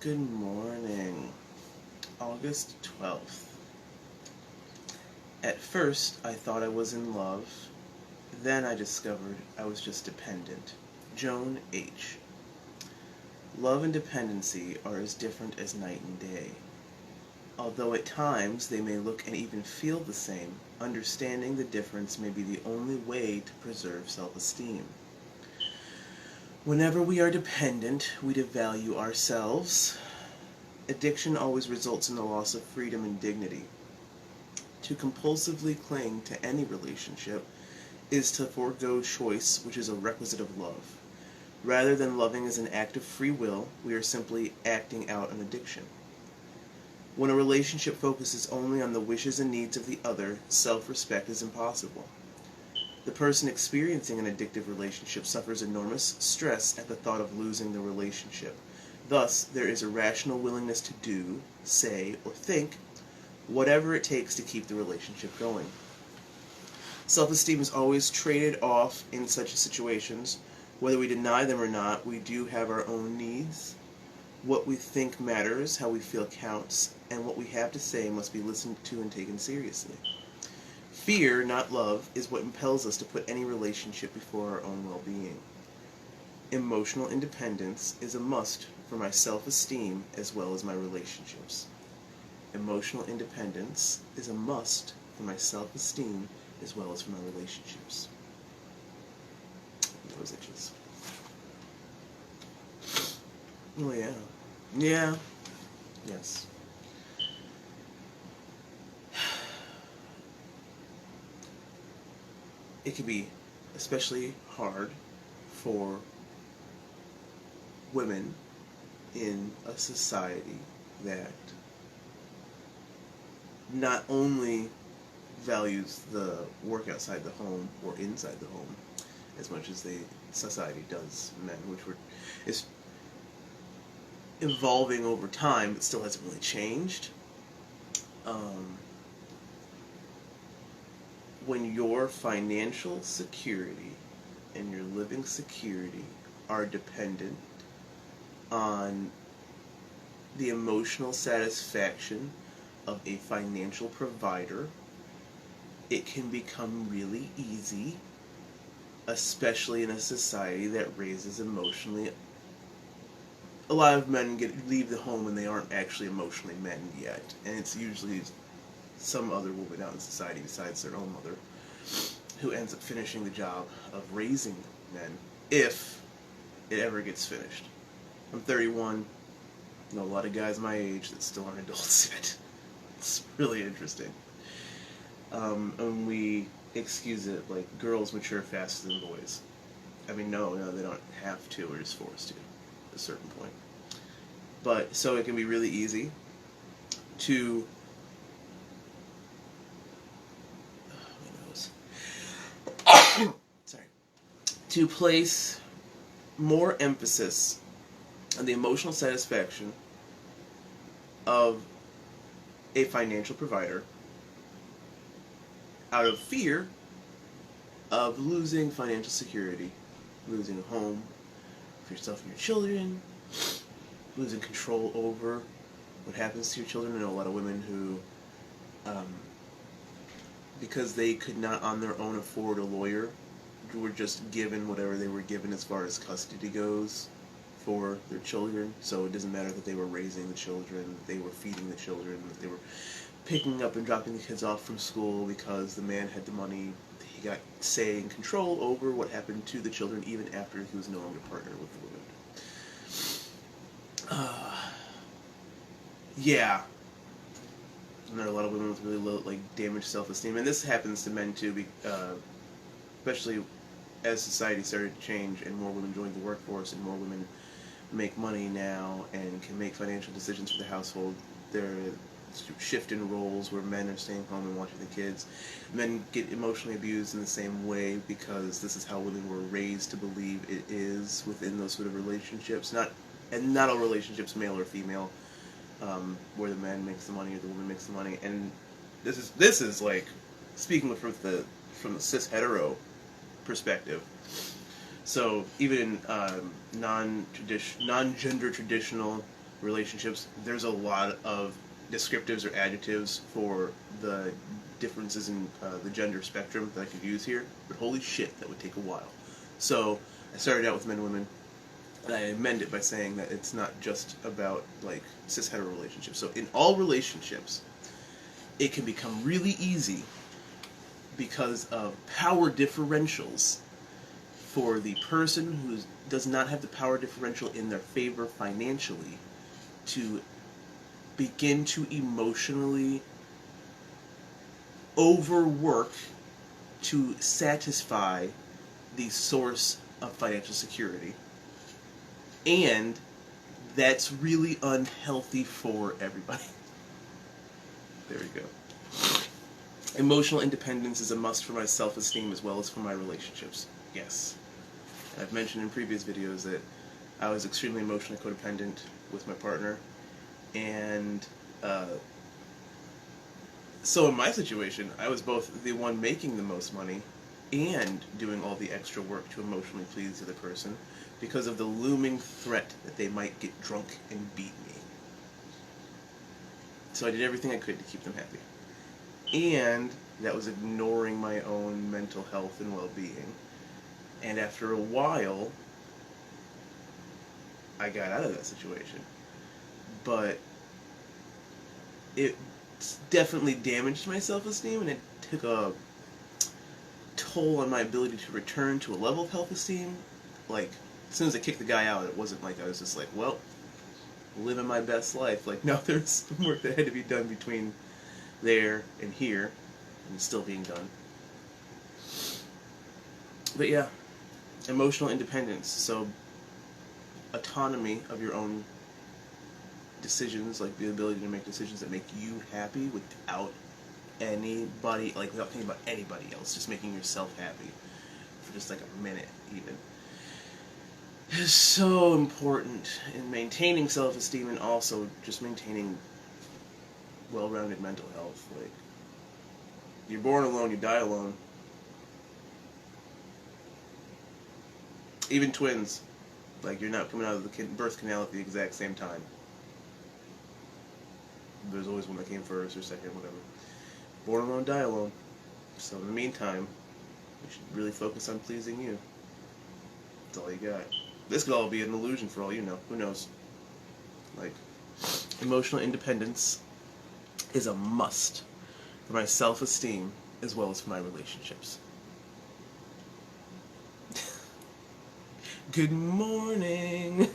Good morning, August 12th. At first, I thought I was in love. Then I discovered I was just dependent. Joan H. Love and dependency are as different as night and day. Although at times they may look and even feel the same, understanding the difference may be the only way to preserve self-esteem. Whenever we are dependent, we devalue ourselves. Addiction always results in the loss of freedom and dignity. To compulsively cling to any relationship is to forego choice, which is a requisite of love. Rather than loving as an act of free will, we are simply acting out an addiction. When a relationship focuses only on the wishes and needs of the other, self-respect is impossible. The person experiencing an addictive relationship suffers enormous stress at the thought of losing the relationship. Thus, there is a rational willingness to do, say, or think whatever it takes to keep the relationship going. Self-esteem is always traded off in such situations. Whether we deny them or not, we do have our own needs. What we think matters, how we feel counts, and what we have to say must be listened to and taken seriously. Fear, not love, is what impels us to put any relationship before our own well-being. Emotional independence is a must for my self-esteem as well as my relationships. Emotional independence is a must for my self-esteem as well as for my relationships. Those itches. Oh yeah. Yeah. Yes. It can be especially hard for women in a society that not only values the work outside the home or inside the home as much as society does men, which is evolving over time but still hasn't really changed. When your financial security and your living security are dependent on the emotional satisfaction of a financial provider, it can become really easy, especially in a society that raises emotionally. A lot of men leave the home and they aren't actually emotionally men yet, and it's usually some other woman out in society besides their own mother who ends up finishing the job of raising men, if it ever gets finished. I'm 31, I know a lot of guys my age that still aren't adults yet. It's really interesting. And we excuse it like girls mature faster than boys. I mean, no, they don't have to, we're just forced to at a certain point. But, so it can be really easy to to place more emphasis on the emotional satisfaction of a financial provider out of fear of losing financial security, losing a home for yourself and your children, losing control over what happens to your children. I know a lot of women who, because they could not on their own afford a lawyer, were just given whatever they were given as far as custody goes for their children. So it doesn't matter that they were raising the children, that they were feeding the children, that they were picking up and dropping the kids off from school, because the man had the money. He got say and control over what happened to the children even after he was no longer partnered with the woman. Yeah. And there are a lot of women with really low, damaged self-esteem, and this happens to men too, especially as society started to change and more women joined the workforce and more women make money now and can make financial decisions for the household. There are shift in roles where men are staying home and watching the kids. Men get emotionally abused in the same way because this is how women were raised to believe it is within those sort of relationships. Not all relationships, male or female, where the man makes the money or the woman makes the money. And this is like speaking from the cis hetero perspective. So even in non-gender traditional relationships. There's a lot of descriptives or adjectives for the differences in the gender spectrum that I could use here, but holy shit, that would take a while. So I started out with men and women, and I amend it by saying that it's not just about like cis-hetero relationships. So in all relationships, it can become really easy because of power differentials for the person who does not have the power differential in their favor financially to begin to emotionally overwork to satisfy the source of financial security. And that's really unhealthy for everybody. There we go. Emotional independence is a must for my self-esteem as well as for my relationships. Yes. I've mentioned in previous videos that I was extremely emotionally codependent with my partner, and so in my situation, I was both the one making the most money and doing all the extra work to emotionally please the other person because of the looming threat that they might get drunk and beat me. So I did everything I could to keep them happy. And that was ignoring my own mental health and well-being. And after a while, I got out of that situation. But it definitely damaged my self-esteem, and it took a toll on my ability to return to a level of self-esteem. Like, as soon as I kicked the guy out, it wasn't like I was just like, well, living my best life. Like, no, there's some work that had to be done between there and here, and it's still being done. But yeah, emotional independence. So, autonomy of your own decisions, like the ability to make decisions that make you happy without anybody, like without thinking about anybody else, just making yourself happy for just like a minute even, is so important in maintaining self-esteem and also just maintaining well-rounded mental health. Like, you're born alone, you die alone. Even twins, like, you're not coming out of the birth canal at the exact same time. There's always one that came first or second, whatever. Born alone, die alone. So in the meantime, you should really focus on pleasing you. That's all you got. This could all be an illusion for all you know. Who knows? Like, emotional independence is a must for my self-esteem as well as for my relationships. Good morning.